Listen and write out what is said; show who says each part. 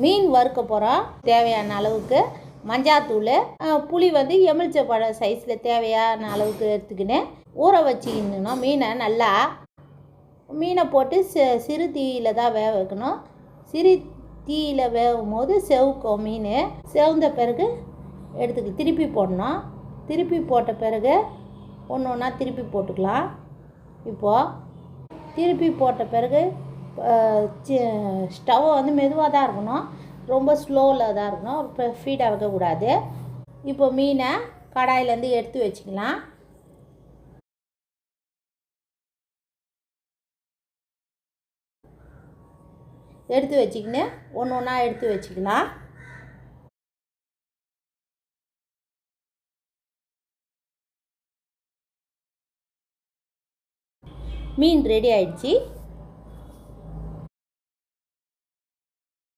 Speaker 1: மீன் வறுக்க போகிறோம். தேவையான அளவுக்கு மஞ்சாத்தூள், புளி வந்து எலுமிச்சை சைஸில் தேவையான அளவுக்கு எடுத்துக்கின்னு ஊற வச்சுக்கணும். மீனை போட்டு சிறு தீயில் தான் வேக வைக்கணும். சிறு தீயில் வேகும் போது செவுக்கும் மீன். செவந்த பிறகு திருப்பி போடணும். திருப்பி போட்ட பிறகு ஒன்று ஒன்றா திருப்பி போட்டுக்கலாம். இப்போது திருப்பி போட்ட பிறகு ஸ்டவ்வை வந்து மெதுவாக தான் இருக்கணும், ரொம்ப ஸ்லோவில் தான் இருக்கணும், இப்போ ஃபீடாக வைக்கக்கூடாது. இப்போ மீனை கடாயிலேருந்து எடுத்து வச்சுக்கலாம். எடுத்து வச்சுக்கின்னு ஒன்று ஒன்றா எடுத்து வச்சுக்கலாம். மீன் ரெடி ஆயிடுச்சு.